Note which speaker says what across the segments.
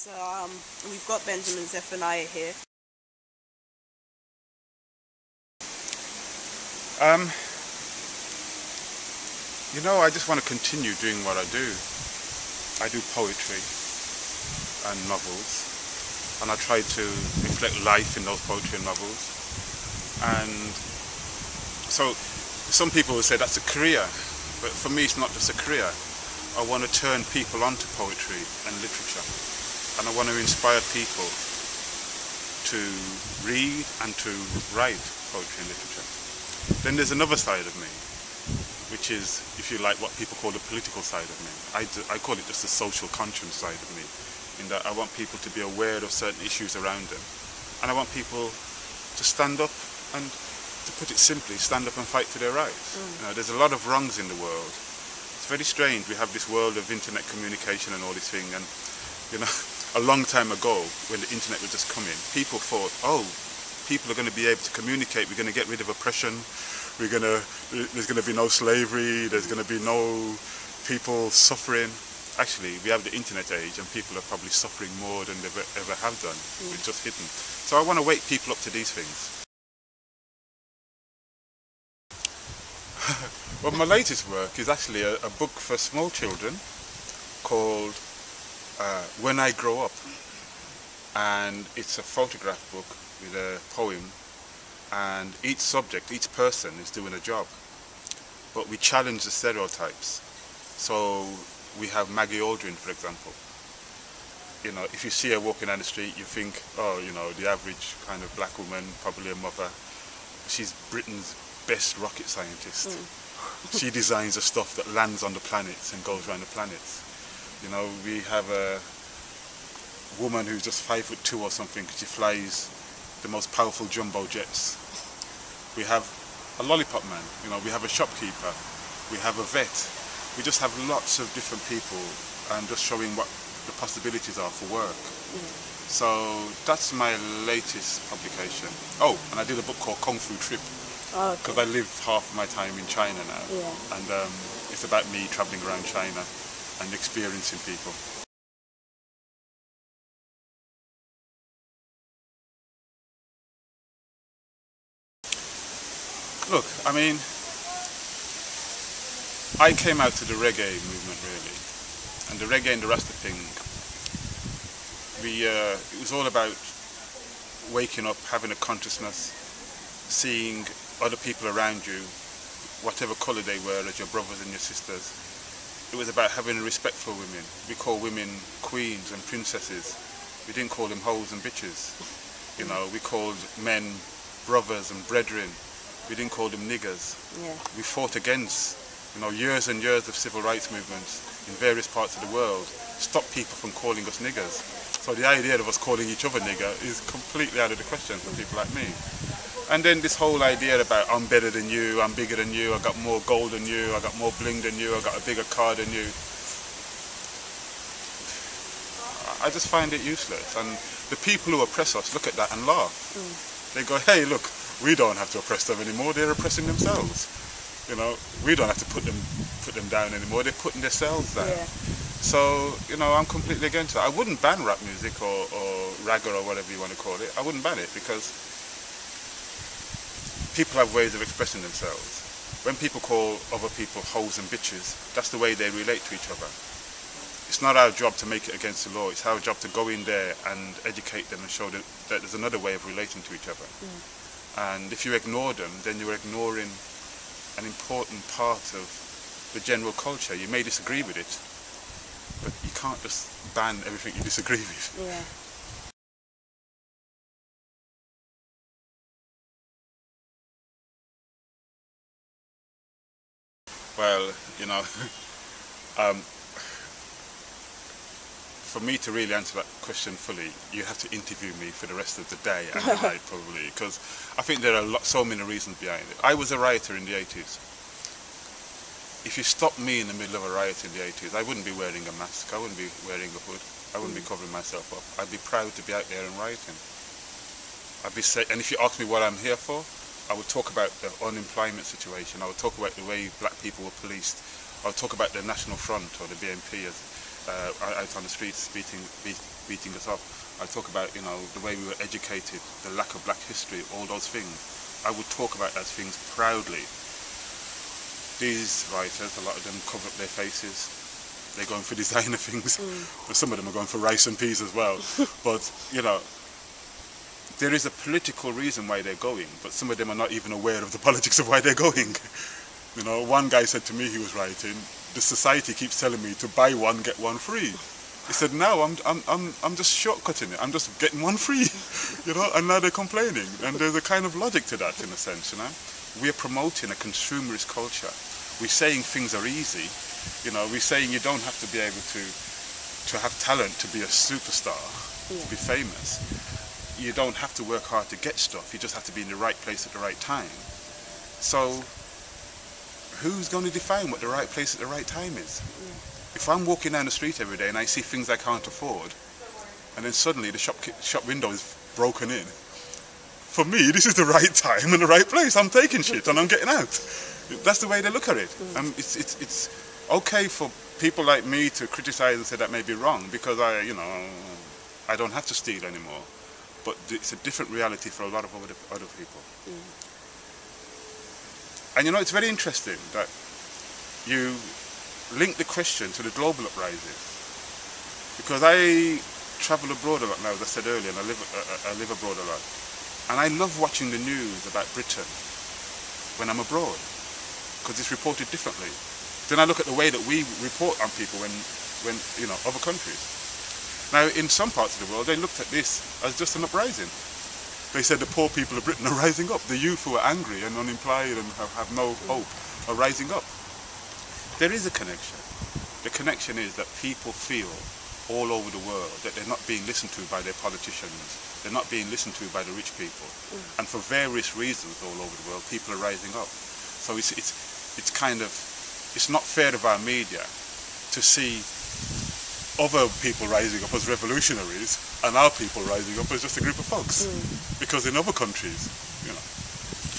Speaker 1: So we've got Benjamin Zephaniah here.
Speaker 2: I just want to continue doing what I do. I do poetry and novels, and I try to reflect life in those poetry and novels. And so some people will say that's a career, but for me it's not just a career. I want to turn people onto poetry and literature, and I want to inspire people to read and to write poetry and literature. Then there's another side of me, which is, if you like, what people call the political side of me. I call it just the social conscience side of me, in that I want people to be aware of certain issues around them, and I want people to stand up and, to put it simply, stand up and fight for their rights. There's a lot of wrongs in the world. It's very strange. We have this world of internet communication and all this thing, and a long time ago, when the internet was just coming, people thought, oh, people are going to be able to communicate, we're going to get rid of oppression, there's going to be no slavery, there's going to be no people suffering. Actually, we have the internet age and people are probably suffering more than they've ever have done. It's just hidden. So I want to wake people up to these things. Well, my latest work is actually a book for small children called When I Grow Up. And it's a photograph book with a poem, and each subject, each person is doing a job. But we challenge the stereotypes. So we have Maggie Aldrin, for example. If you see her walking down the street, you think, oh, the average kind of black woman, probably a mother. She's Britain's best rocket scientist. She designs the stuff that lands on the planets and goes around the planets. We have a woman who's just 5'2" or something, because she flies the most powerful jumbo jets. We have a lollipop man, we have a shopkeeper, we have a vet. We just have lots of different people, and just showing what the possibilities are for work. So that's my latest publication. Oh, and I did a book called Kung Fu Trip, because I live half of my time in China now, and it's about me traveling around China and experiencing people. Look, I came out to the reggae movement really, and the reggae and the Rasta thing. It was all about waking up, having a consciousness, seeing other people around you, whatever colour they were, as your brothers and your sisters. It was about having respect for women. We call women queens and princesses. We didn't call them hoes and bitches. We called men brothers and brethren. We didn't call them niggers. We fought against, years and years of civil rights movements in various parts of the world, stopped people from calling us niggers. So the idea of us calling each other nigger is completely out of the question for people like me. And then this whole idea about I'm better than you, I'm bigger than you, I got more gold than you, I got more bling than you, I got a bigger car than you. I just find it useless. And the people who oppress us look at that and laugh. They go, hey, look, we don't have to oppress them anymore, they're oppressing themselves. We don't have to put them down anymore, they're putting themselves down. So, I'm completely against it. I wouldn't ban rap music or ragga or whatever you want to call it. I wouldn't ban it, because people have ways of expressing themselves. When people call other people hoes and bitches, that's the way they relate to each other. It's not our job to make it against the law, it's our job to go in there and educate them and show them that there's another way of relating to each other. And if you ignore them, then you're ignoring an important part of the general culture. You may disagree with it, but you can't just ban everything you disagree with. Well, for me to really answer that question fully, you have to interview me for the rest of the day and the night probably, because I think there are so many reasons behind it. I was a rioter in the 80s. If you stopped me in the middle of a riot in the 80s, I wouldn't be wearing a mask, I wouldn't be wearing a hood, I wouldn't be covering myself up. I'd be proud to be out there and rioting. And if you ask me what I'm here for, I would talk about the unemployment situation, I would talk about the way black people were policed, I would talk about the National Front or the BNP out on the streets beating beating us up. I talk about, you know, the way we were educated, the lack of black history, all those things. I would talk about those things proudly. These writers, a lot of them cover up their faces. They're going for designer things, but some of them are going for rice and peas as well. But, you know, there is a political reason why they're going, but some of them are not even aware of the politics of why they're going. You know, one guy said to me, he was writing, the society keeps telling me to buy one, get one free. He said, no, I'm just shortcutting it. I'm just getting one free, you know, and now they're complaining. And there's a kind of logic to that, in a sense, you know. We're promoting a consumerist culture. We're saying things are easy. You know, we're saying you don't have to be able to have talent to be a superstar, to be famous. You don't have to work hard to get stuff. You just have to be in the right place at the right time. So, who's going to define what the right place at the right time is? If I'm walking down the street every day and I see things I can't afford, and then suddenly the shop window is broken in, for me, this is the right time and the right place. I'm taking shit and I'm getting out. That's the way they look at it. It's okay for people like me to criticize and say that may be wrong, because I don't have to steal anymore. But it's a different reality for a lot of other people. And you know, it's very interesting that you link the question to the global uprising, because I travel abroad a lot now, as I said earlier, and I live abroad a lot, and I love watching the news about Britain when I'm abroad, because it's reported differently. Then I look at the way that we report on people when you know, other countries. Now, in some parts of the world, they looked at this as just an uprising. They said the poor people of Britain are rising up. The youth who are angry and unemployed and have no hope are rising up. There is a connection. The connection is that people feel all over the world that they're not being listened to by their politicians. They're not being listened to by the rich people. And for various reasons all over the world, people are rising up. So it's kind of, it's not fair of our media to see other people rising up as revolutionaries and our people rising up as just a group of folks. Because in other countries, you know,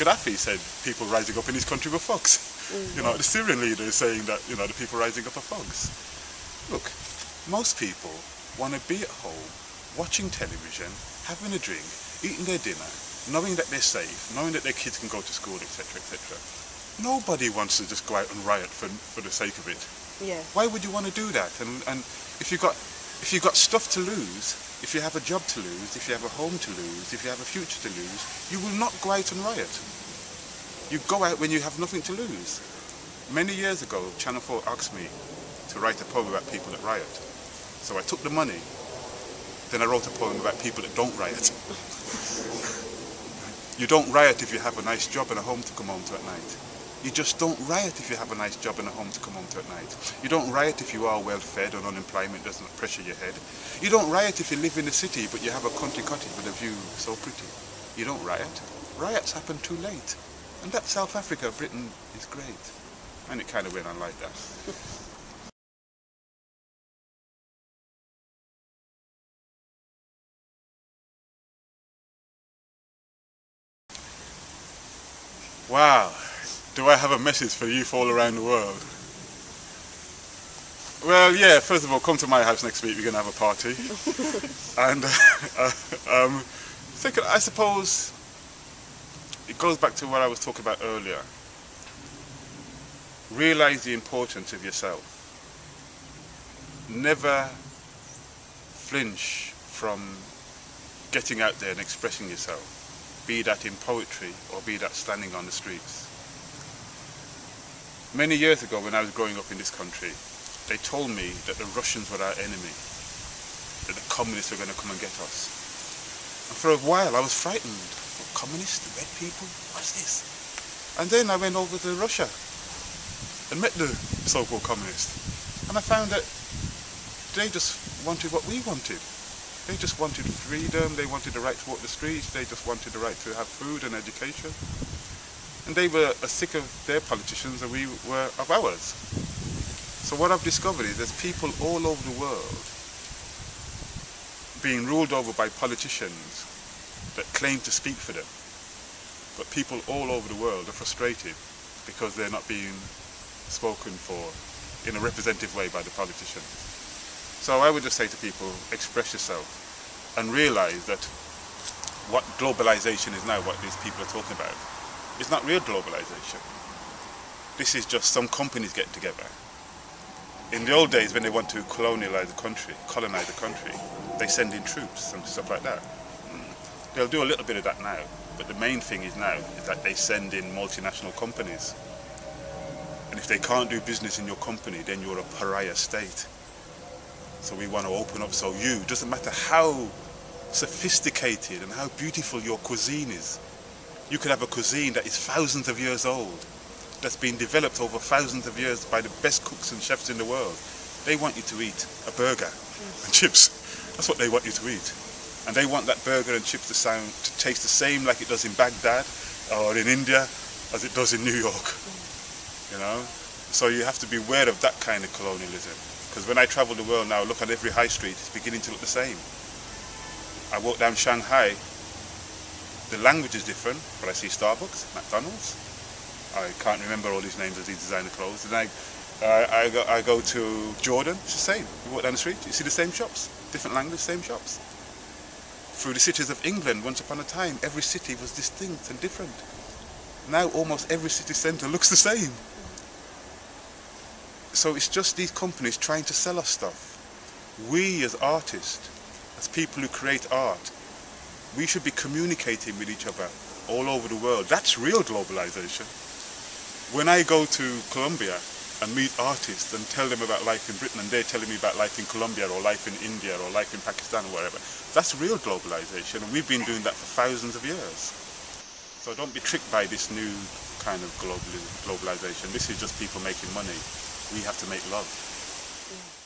Speaker 2: Gaddafi said people rising up in his country were folks. You know, the Syrian leader is saying that, you know, the people rising up are folks. Look, most people want to be at home, watching television, having a drink, eating their dinner, knowing that they're safe, knowing that their kids can go to school, etc., etc. Nobody wants to just go out and riot for the sake of it.
Speaker 1: Yeah. Why
Speaker 2: would you want to do that? And if you've got stuff to lose, if you have a job to lose, if you have a home to lose, if you have a future to lose, you will not go out and riot. You go out when you have nothing to lose. Many years ago, Channel 4 asked me to write a poem about people that riot. So I took the money, then I wrote a poem about people that don't riot. You don't riot if you have a nice job and a home to come home to at night. You just don't riot if you have a nice job and a home to come home to at night. You don't riot if you are well fed and unemployment doesn't pressure your head. You don't riot if you live in the city but you have a country cottage with a view so pretty. You don't riot. Riots happen too late. And that South Africa, Britain, is great. And it kind of went on like that. Wow. Do I have a message for youth all around the world? Well, yeah, first of all, come to my house next week, we're going to have a party. And second, I suppose it goes back to what I was talking about earlier. Realize the importance of yourself. Never flinch from getting out there and expressing yourself, be that in poetry or be that standing on the streets. Many years ago when I was growing up in this country, they told me that the Russians were our enemy, that the communists were going to come and get us. And for a while I was frightened. Communists, the red people, what's this? And then I went over to Russia and met the so-called communists. And I found that they just wanted what we wanted. They just wanted freedom, they wanted the right to walk the streets, they just wanted the right to have food and education. And they were as sick of their politicians as we were of ours. So what I've discovered is there's people all over the world being ruled over by politicians that claim to speak for them. But people all over the world are frustrated because they're not being spoken for in a representative way by the politicians. So I would just say to people, express yourself and realize that what globalization is now, what these people are talking about, is not real globalization. This is just some companies get together. In the old days, when they want to colonize a country, they send in troops and stuff like that. They'll do a little bit of that now, but the main thing is now is that they send in multinational companies. And if they can't do business in your company, then you're a pariah state. So we want to open up, so you, doesn't matter how sophisticated and how beautiful your cuisine is, you could have a cuisine that is thousands of years old, that's been developed over thousands of years by the best cooks and chefs in the world. They want you to eat a burger and chips. That's what they want you to eat. And they want that burger and chips to taste the same like it does in Baghdad or in India as it does in New York. You know? So you have to be aware of that kind of colonialism. Because when I travel the world now, look at every high street, it's beginning to look the same. I walk down Shanghai, the language is different, but I see Starbucks, McDonald's. I can't remember all these names of these designer clothes. And I go to Jordan, it's the same. You walk down the street, you see the same shops, different language, same shops. Through the cities of England, once upon a time, every city was distinct and different. Now almost every city centre looks the same. So it's just these companies trying to sell us stuff. We as artists, as people who create art, we should be communicating with each other all over the world. That's real globalization. When I go to Colombia and meet artists and tell them about life in Britain and they're telling me about life in Colombia or life in India or life in Pakistan or wherever, that's real globalization, and we've been doing that for thousands of years. So don't be tricked by this new kind of globalization. This is just people making money. We have to make love.
Speaker 1: Yeah.